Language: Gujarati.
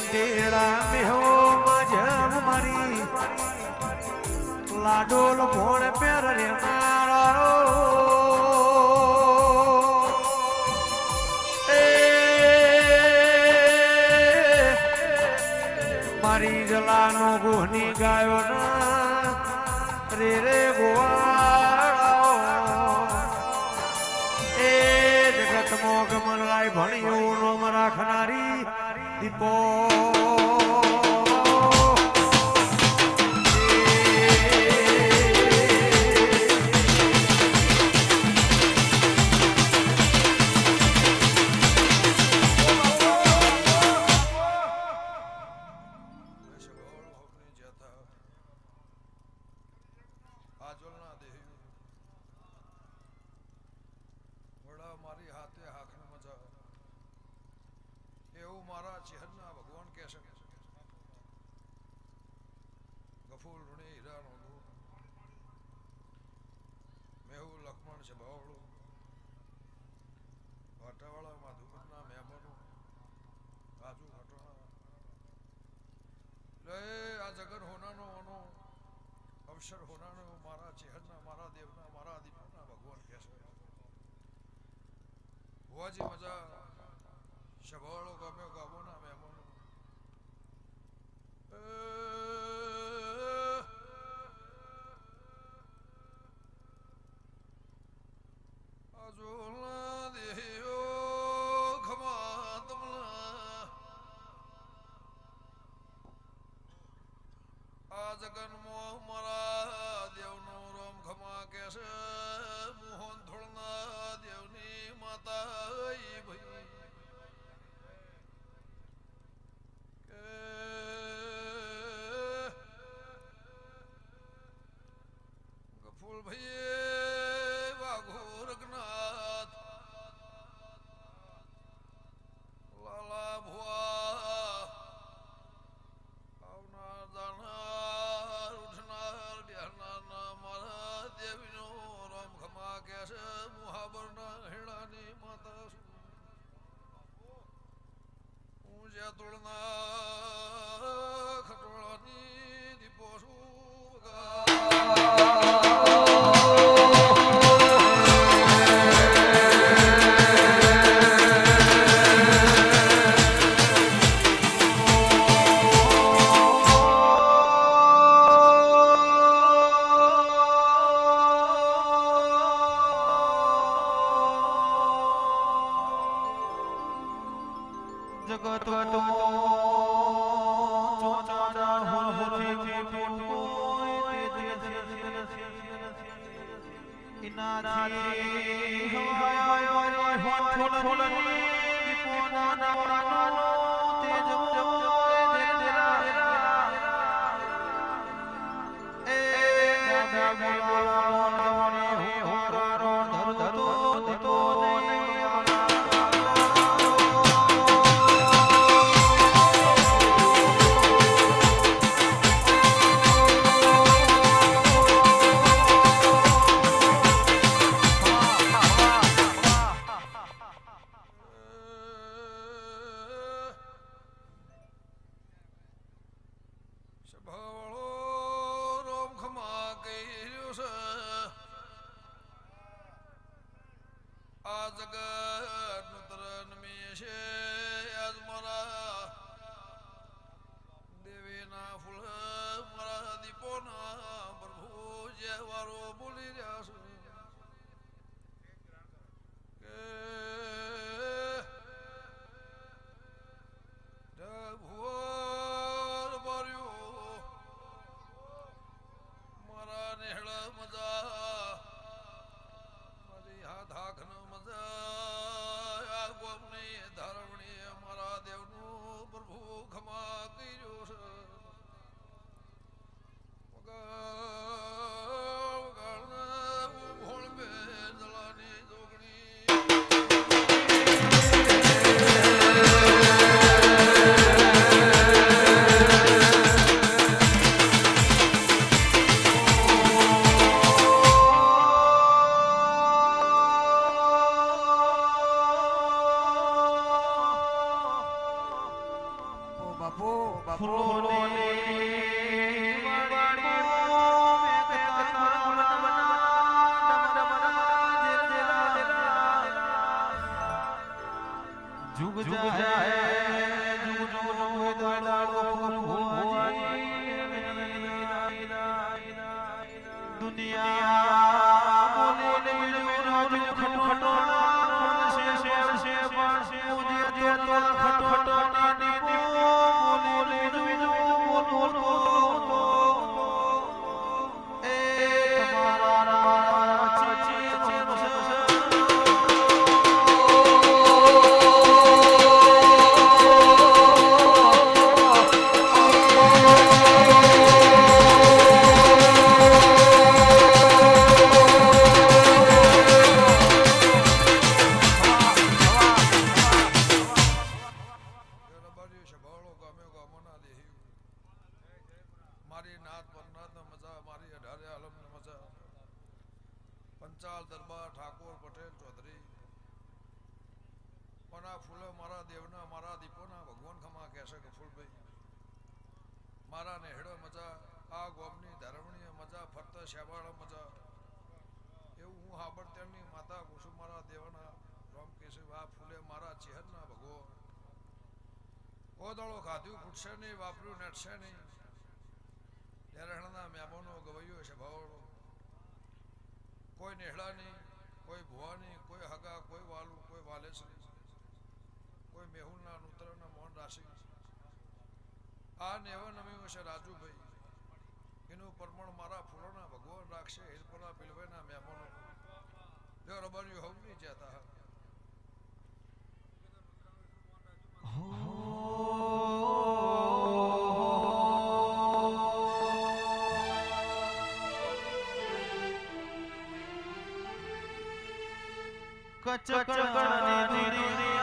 તેડા મેહો મજમ મારી લાડોલ ભોણ પેર રે મારો મારી જલાનો ગોહની ગાયો ના રે રે ગોવાળો એ જગત મોગ મનરાય ભણ્યો નોમ રાખનારી દીપો મારી હાથે હાખને મજા એવું મારા ચહેરના ભગવાન કહે છે ગફૂર ઋણી હીરાનો મેહુલ લક્ષ્મણ છે ભાવળું વાટાવાળા માધુપરના મહેમાનો રાજુ ઘટોણા લે આ જગન હોનાનો અનો અવસર હોનાનો મારા ચહેરના મારા દેવના મારા દીપના ભગવાન કહે છે હોવાજી મજા શભાળો ગમ્યો ગામોના મહેમાનો આજોલા દેહો ખમા તમલા આ જગન મોહ મારા દેવનો રોમ ખમા કેસે મોહન થોડના દેવની માતા ભાઈ કે ગફુલ ભાઈ વાઘોર જ્ઞાત લાલા ભુઆ આવનાર જાનાર ઉઠનાર બેહનાર મારા દેવીનો રામ ખમા કે છે મુહાબરના હેડાની માતા હું જ્યાં તોડના ખટોળાની દીપો છું જુગ જાય જુગ જુગ દાડો દુનિયા બોલે મેરા જો ખટખટો શે મુજે તો ખટખટો ની બોલે બોલો એ તમારા ચીચી મારી નાત પરનાત મજા મારી અઢારે આલમ મજા પંચાલ દરબાર ઠાકોર પટેલ ચૌધરી પના ફૂલો મારા દેવના મારા દીપોના ભગવાન ખમા કહેશે કે ફૂલભાઈ મારા નેહડો મજા આ ગોમની ધરવણીય મજા ફરતા શેવાળ મજા એવું હું હાબડતેરની માતા કુસુમ મારા દેવના રામ કેશવ આ ફૂલે મારા ચહેરના ભગવાન ઓદળો ખાધ્યું ફૂટશે નહીં વાપર્યું નેટશે નહીં રહેણાના મહેમાનો ગવૈયો છે ભાવડો કોઈ નેહડાની કોઈ ભુવાની કોઈ હગા કોઈ વાલું કોઈ વાલેશ્રી કોઈ મેહુલના નૂતરના મોહન રાશિ આ નેવન નમ્યું છે રાજુભાઈ એનું પરમણ મારા ફૂલોના ભગવાન રાખશે હિરપરા બિલવેના મહેમાનો જો રબાર્યું હવ નહીં જતા કચકડાની